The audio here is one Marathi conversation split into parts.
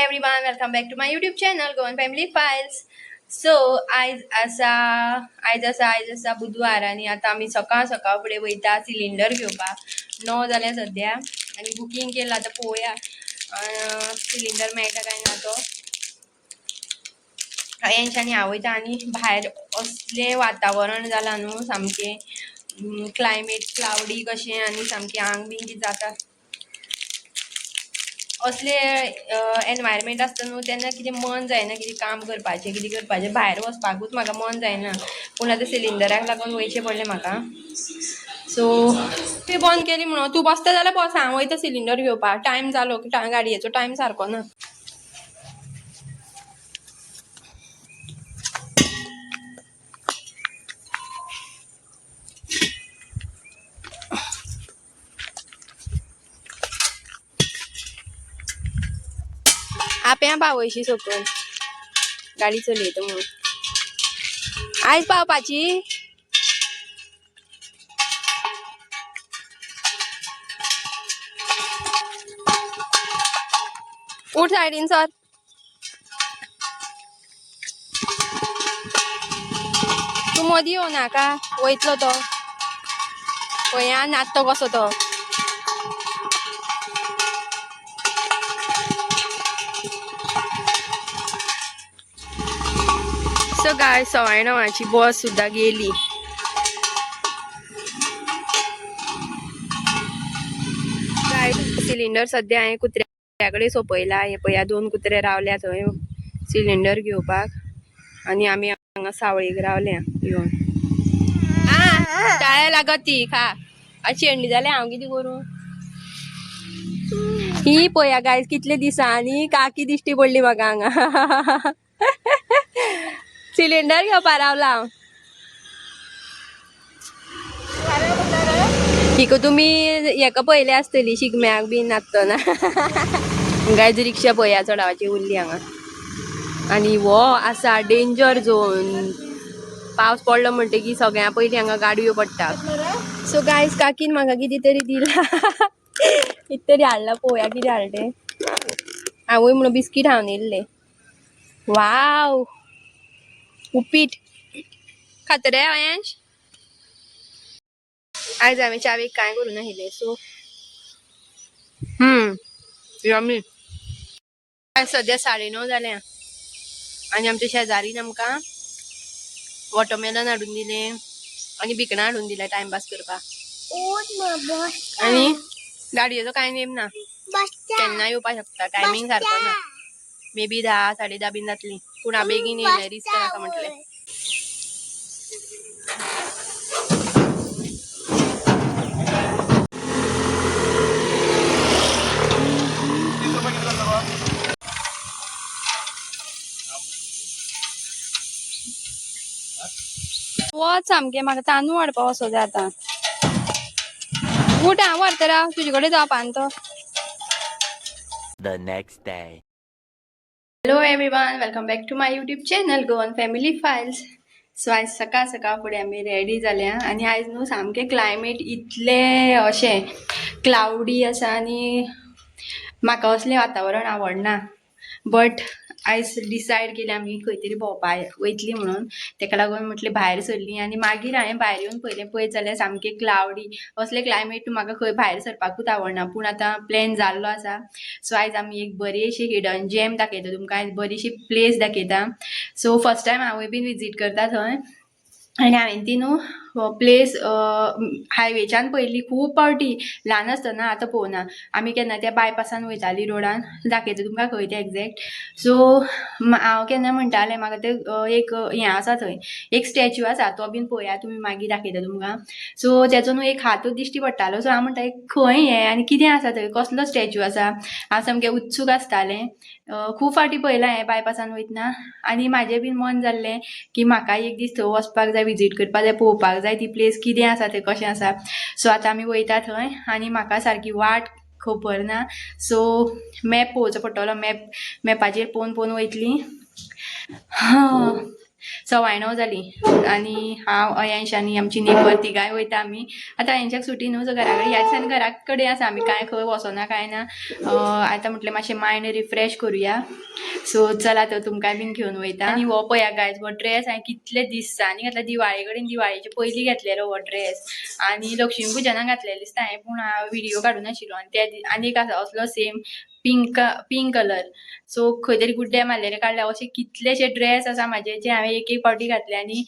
everyone, welcome back to my YouTube channel Goan Family Files. So आयज आसा बुधवार आणि आता आम्ही सकाळ फुडें वयता सिलिंडर घेवपाक 9 जाल्या सध्या आणि बुकिंग केला आता पळोवया सिलिंडर मेळटा काय ना तो यांच्यानी हांव वयता आणि भायर असले वातावरण जाला न्हू सामके क्लायमेट क्लाउडी कशें आणि सामके आंग बीन कितें जाता असले एनवायरमेंट आसता न्हू तेन्ना कितें मन जायना कितें काम करपाचें भायर वचपाकूच म्हाका मन जायना पूण आतां सिलिंडराक लागून वयचें पडलें म्हाका सो ती बंद केली म्हणून तूं बसता जाल्यार बस हांव वयता सिलिंडर घेवपाक टायम जालो गाडयेचो टायम सारको ना आप्या पावयशी सकयल गाडी चलयता म्हणून आयज पावपाची उठ सायडीन सर तू मदीं येवं नाका वयतलो तो पळया नाचतो कसो तो सो गाय 9:15 बस सुद्धा गेली गाय सिलिंडर सध्या हांवें कुत्र्याकडे सोपयला हे पळया 2 कुत्रे रावल्या थंय सिलिंडर घेवपाक आणि आमी हांगा सावळेक रावल्या येवन टाळ्या लागत ती खा शेंडी जाल्यार हांव कितें करूं ही पळया गाय कितले दिसांनी काकी दिश्टी पडली म्हाका हांगा सिलिंडर घेवपा रावला हांव हिक तुमी हेका पळयले आसतली शिगम्याक बीन नाचतना गायज रिक्षा पळया चडावाची उरली हांगा आणि वो आसा डेंजर झोन पावस पडलो म्हणटकीर सगळ्या पयलीं हांगा गाडयो पडटा सो गायज काकीन म्हाका कितें तरी दिला कितें तरी हाडला पळोवया कितें हाडलें हांवूय म्हणून बिस्कीट हाडून येयल्ले वाव उपीट खातरे अयांश आयज हांवें चावेक कांय करूं नाशिल्लें सो यम्मी आयज सद्या 9:30 जाल्या आणि आमच्या शेजारीन आमकां वॉटरमेलन हाडून दिले आणि भिकणां हाडून दिल्या टायमपास करपाक आणि गाडयेचो कांय नेम ना केन्ना येवपाक शकता टायमींग सारको ना मे बी 10 10:30 बीन जातली पूण हांव बेगीन येयलें रिस्क नाका म्हटलें वच सामकें म्हाका तांदूळ हाडपाक वचो जाय आतां उठ हांव व्हरता राव तुजे कडेन जावपा तो The next day. Hello everyone, welcome back to my YouTube channel Goan Family Files. So आयज सकाळ फुडें आमी रेडी जाल्या आणि आयज न्हू सामकें क्लायमेट इतले अशें क्लाउडी आसा आनी म्हाका असलें वातावरण आवडना बट आयज डिसायड केलें आमी खंय तरी भोंवपाक वयतली म्हणून तेका लागून म्हटलें भायर सरलीं आणि मागीर हांवें भायर येवन पयलें पळयत जाल्यार सामकें क्लाउडी असलें क्लायमेट म्हाका खंय भायर सरपाकूच आवडना पूण आतां प्लॅन जाल्लो आसा सो आयज आमी एक बरीशी हिडन जेम दाखयता तुमकां आयज बरीशी प्लेस दाखयता सो फर्स्ट टायम हांवूय बीन विजीट करता थंय आणि हांवें ती न्हू प्लेस हायवेच्यान पयली खूब फावटी ल्हान आसतना आतां पळोवना आमी केन्ना त्या बायपासान वयताली रोडान दाखयता तुमकां खंय तें एक्झॅक्ट सो हांव केन्ना म्हणटालें म्हाका तें एक हें आसा थंय एक स्टॅच्यू आसा तो बीन पळोवया तुमी मागीर दाखयता तुमकां सो तेचो न्हू एक हातूच दिश्टी पडटालो सो हांव म्हणटा खंय हें आनी कितें आसा थंय कसलो स्टॅच्यू आसा हांव सामकें उत्सूक आसतालें खूब फावटी पळयलां हें बायपासान वयतना आनी म्हाजें बीन मन जाल्लें की म्हाका एक दीस थंय वचपाक जाय विजीट करपाक जाय पळोवपाक जाय ती प्लेस कितें आसा तें कशें आसा सो आतां आमी वयता थंय आनी म्हाका सारकी वाट खबर ना सो मॅप पळोवचो पडटलो मॅपाचेर पळोवन वयतलीं 9:15 जाली आणि हांव अयांश आनी आमची नेबर तिगाय वयता आमी आतां अयांशाक सुटी न्हू सो घरा कडेन ह्या दिसांनी घरा कडेन आसा आमी कांय खंय वचना कांय ना आतां म्हटलें मातशें मायंड रिफ्रेश करुया सो चला तर तुमकां बीन घेवन वयता आनी हो पळया गायज हो ड्रेस हांवें कितले दिसांनी घातला दिवाळे कडेन दिवाळेचे पयलीं घेतलेलो हो ड्रेस आनी लक्ष्मी पुजनाक घातलेलो दिसता हांवें पूण हांव व्हिडिओ काडूं नाशिल्लो आनी ते आनीक आसा असलो सेम पिंक कलर सो खंय तरी गुड्डे मारलेले काडल्या अशे कितलेशे ड्रेस आसा म्हाजे जे हांवें एक फावटी घातले आनी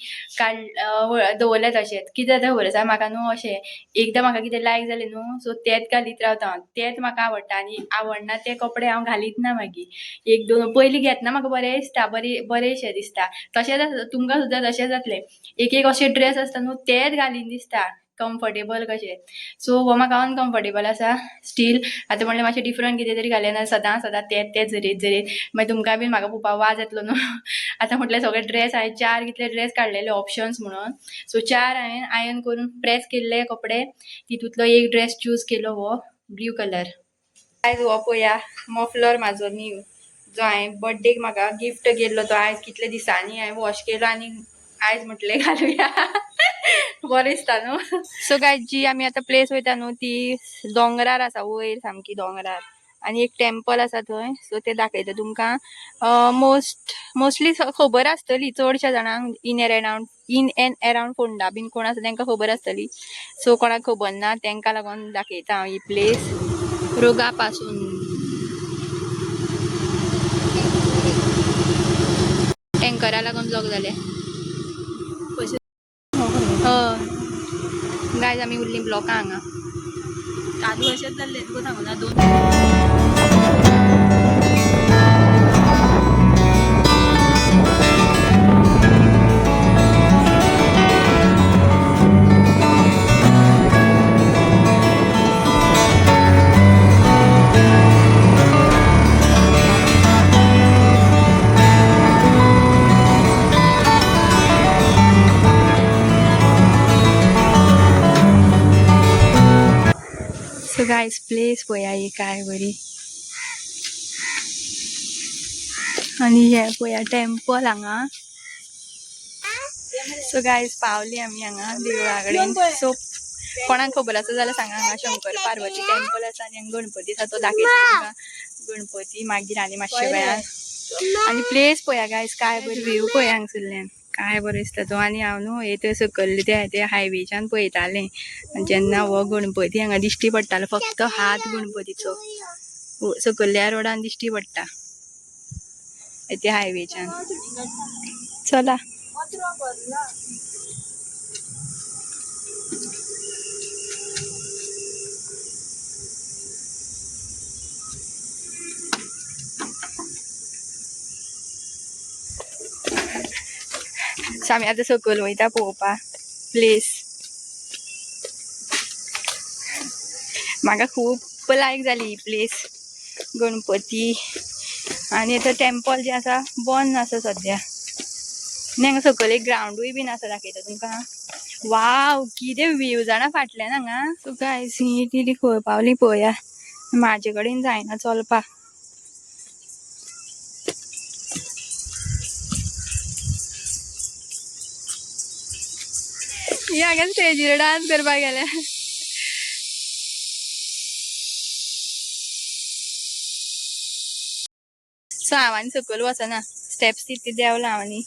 दवरले तशेंच कितें जाता खबर आसा म्हाका न्हू अशें एकदां म्हाका कितें लायक जालें न्हू सो तेंच घालीत रावता हांव तेंच म्हाका आवडटा आनी आवडना ते कपडे हांव घालीत ना मागीर एक दोन पयलीं घेतना म्हाका बरें दिसता बरेशें दिसता तशेंच तुमकां सुद्दां तशें जातलें एक अशे ड्रेस आसता न्हू तेच घालीन दिसता कम्फर्टेबल कशें सो हो म्हाका अनकम्फर्टेबल आसा स्टील आतां म्हणलें मातशें डिफरंट कितें तरी घालें ना सदां तेच झरेत मागीर तुमकां बीन म्हाका पळोवपाक वाज येतलो न्हू आतां म्हटलें सगळे ड्रेस हांवें 4 कितले ड्रेस काडलेले ऑप्शन्स म्हणून सो 4 हांवें आयर्न करून प्रेस केल्ले कपडे तितूंतलो एक ड्रेस चूज केलो हो ब्ल्यू कलर आयज हो पळया मफलर म्हाजो न्यू जो हांवें बर्थडेक म्हाका गिफ्ट केल्लो तो आयज कितले दिसांनी हांवें वॉश केलो आनी आयज म्हटलें घालुया बरें दिसता न्हू सो गायज जी आमी आतां प्लेस वयता न्हू ती दोंगरार आसा वयर सामकी दोंगरार आनी एक टेम्पल आसा थंय सो ते दाखयता तुमकां मोस्टली खबर आसतली चडशा जाणांक इन एंड अराउंड फोंडा बीन कोण आसा तांकां खबर आसतली सो कोणाक खबर ना तांकां लागून दाखयता हांव ही प्लेस रोगा पासून टँकरा लागून ब्लॉक जाले गायज आमी उरली ब्लॉका हांगा चालू अशेंच जाल्ले तुका सांगू ना 2 सो गाइस प्लेस पळया ही काय बरी आणि हे पळया टेम्पल हांगा सो गाइस पावली आमी हांगा देवळा कडेन सो कोणाक खबर आसा जाल्यार सांगा हांगा शंकर पार्वती टेम्पल आसा आनी गणपती आसा तो दाखयता तुमकां गणपती मागीर आनी मातशे वेळार आनी प्लेस पळया गाइस काय बरी व्ह्यू पळया हांगसरल्यान काय बरो दिसता तो आनी हांव न्हू हे थंय सकयल्ले ते हायवेच्यान पळयतालें जेन्ना हो गणपती हांगा दिश्टी पडटालो फक्त हात गणपतीचो सकयल्ल्या रोडान दिश्टी पडटा ते हायवेच्यान चला आमी आतां सकयल वयता पळोवपाक प्लेस म्हाका खूब लायक जाली ही प्लेस गणपती आनी आतां टेम्पल जे आसा बंद आसा सद्या आनी हांगा सकयल एक ग्राउंडूय बीन आसा दाखयता तुमकां वाव कितें व्ह्यू जाणा फाटल्यान हांगा सो गायस ही ती खंय पावली पळया म्हाजे कडेन जायना चलपाक हांगा स्टेजीर डान्स करपाक गेले सो हांव आनी सकयल वचना स्टेप्स तितले देंवला हांव आनी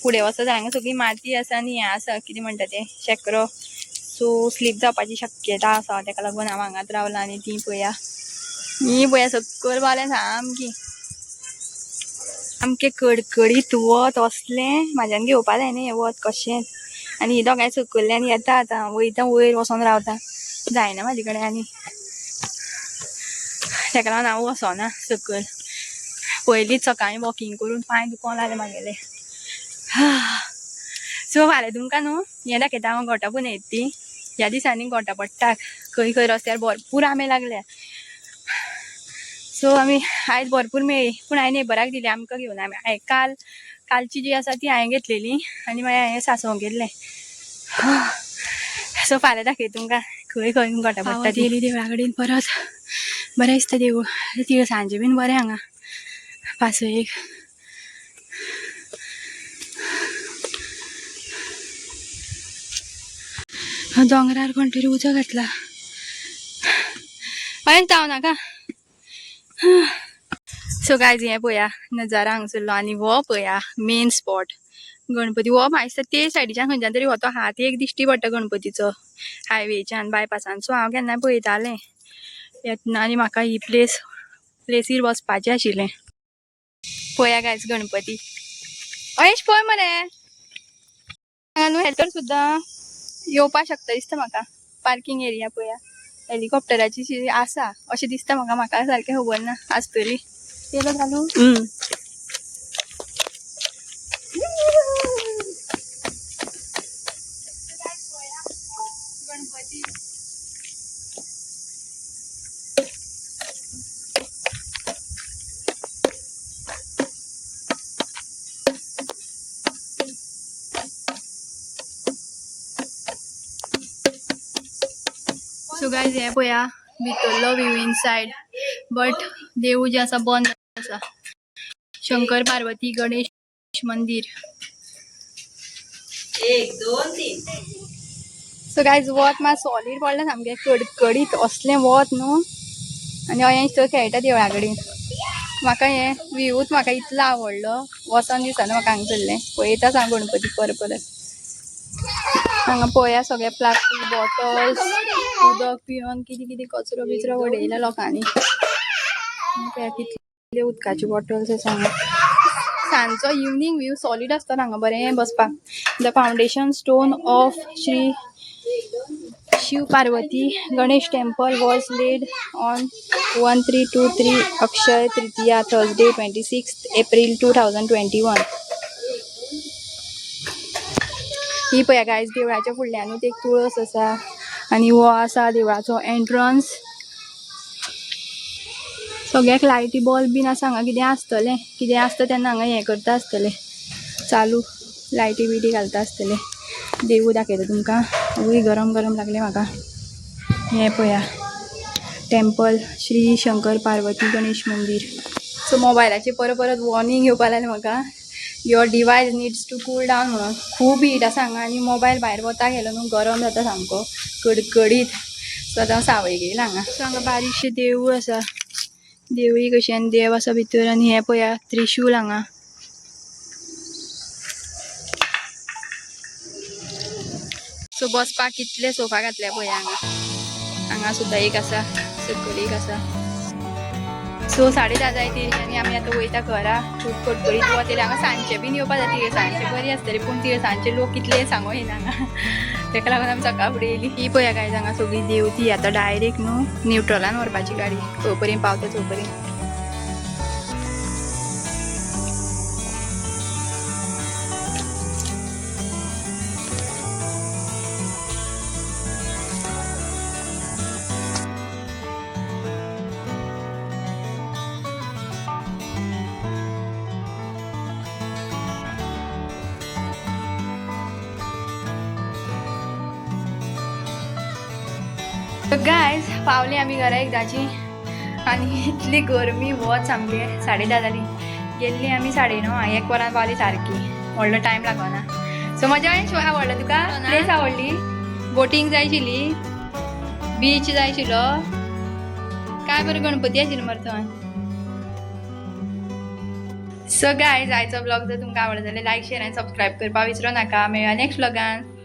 फुडें वचत हांगा सगळी माती आसा आनी हें आसा कितें म्हणटा तें शेक्रो सो स्लीप जावपाची शक्यता आसा तेका लागून हांव हांगाच रावला आनी ती पळया ही पळया सकयल पावलें सामकी सामकें कडकडीत वत असलें म्हाज्यान घेवपा जायना हें वत कशेंच आनी ही दोगांय सकयल्ल्यान येता आतां वयता वयर वचोन रावता जायना म्हाजे कडेन आनी तेका लागून हांव वचना सकयल पयलींच सकाळीं वॉकिंग करून पांय दुखोंक लागले म्हागेले सो फाल्यां तुमकां न्हू हें दाखयता हांव घोटां पुनयत ती ह्या दिसांनी घोटां पडटात खंय खंय रस्त्यार भरपूर आंबे लागल्या सो आमी आयज भरपूर मेळ्ळी पूण हांवें नेबराक दिली आमकां घेवन हांवें कालची जी आसा ती हांवें घेतलेली आनी मागीर हांवें सांसोवंक गेल्लें सो फाल्यां दाखयता तुमकां खंय खंय घोटां पडटा ती देवळा कडेन परत बरें दिसता देवूळ ती सांजे बीन बरें हांगा पासयेक दोंगरार कोण तरी उजो घातला हांवें जाव नाका. सो गायज हें पळया नजारा हांगसरलो आनी हो पळया मेन स्पॉट गणपती. हो म्हाका दिसता ते सायडीच्यान खंयच्यान तरी वतो हात एक दिश्टी पडटा गणपतीचो हायवेच्यान बायपासान. सो हांव केन्नाय पळयतालें येतना आनी म्हाका ही प्लेसीर वचपाचें आशिल्लें. पळया गायज गणपती अयेश पळय मरे हांगा न्हू हेल्पर सुद्दां येवपाक शकता दिसता म्हाका. पार्किंग एरिया पळया हेलिकॉप्टराची आसा अशें दिसता म्हाका सारकें खबर ना आसतली. केलो चालू गणपती. सो गायज हे पळया भितरलो व्यू इनसायड बट देवूळ जे आसा बंद आसा. शंकर पार्वती गणेश मंदिर 1 2 3. सो गायज वत मात सॉलिड पडलें सामकें कडकडीत असलें वत न्हू. आनी अयेंश थंय खेळटा देवळा कडेन. म्हाका हें व्यूच म्हाका इतलो आवडलो वचोन दिसना म्हाका हांगसरलें पळयताच हांव गणपती परत. हांगा पळया सगळे प्लास्टीक बॉटल्स उदक पिवन कितें कितें कचरो बिचरो उडयला लोकांनी. पळया कितले उदकाचे बॉटल्स आसा हांगा. सांजचो इवनिंग व्यू सॉलिड आसता हांगा बरें बसपाक. The foundation stone of Shri Shiv Parvati Ganesh temple was laid on 1323 Akshaya Tritiya Thursday 26 April 2021. ही पळया गायज देवळाच्या फुडल्यानूच एक तुळस आसा आनी हो आसा देवळाचो एंट्रन्स. सगळ्याक लायटी बल्ब बीन आसा हांगा. कितें आसता तेन्ना हांगा हें करता आसतलें चालू लायटी बिटी घालता आसतलें. देवूळ दाखयता तुमकां. वय गरम लागलें म्हाका. हें पळया टेम्पल श्री शंकर पार्वती गणेश मंदिर. सो मोबायलाचे परत वॉर्निंग येवपा लागलें म्हाका your device needs to cool down म्हणून. खूब हीट आसा हांगा आनी मोबायल भायर वता गेलो न्हू गरम जाता सामको कडकडीत. सो आतां हांव सावय गेला हांगा. सो हांगा बारीकशें देवूळ आसा. देवळी कशी आनी देव आसा भितर आनी हें पळया त्रिशूल हांगा. सो बसपाक कितले सोफा घातल्या पळया हांगा सुद्दां एक आसा सकयल एक आसा. सो 10:30 जायतीर आनी आमी आतां वयता घरा. खूब कडकडीत वत येयलें. हांगा सांजचें बीन येवपा जाय तिळसांजचें बरी आसतली पूण तिळसांजचे लोक कितले सांगो येना हांगा. तेका लागून आमी सकाळ फुडें येयली. ही पळया गायज हांगा सगळी देवती. आतां डायरेक्ट न्हू न्यूट्रलान व्हरपाची गाडी खंय पर्यंत पावता थंय पर्यंत. गायज पावली आमी घरा एकदाची आनी इतली गरमी वच सामकें 10:30 जाली. गेल्ली आमी 9:30 1 वरान पावली सारकी. व्हडलो टायम लागना. सो मजा आवडला तुका? प्लेस आवडली? बोटींग जाय आशिल्ली? बीच जाय आशिल्लो? काय बरं गणपती आशिल्लो मरे थंय. सो गायज आयचो ब्लॉग जर तुमकां आवडलो जाल्यार लायक शेअर आनी सबस्क्रायब करपाक विसरूं नाका. मेळया नेक्स्ट ब्लॉगान.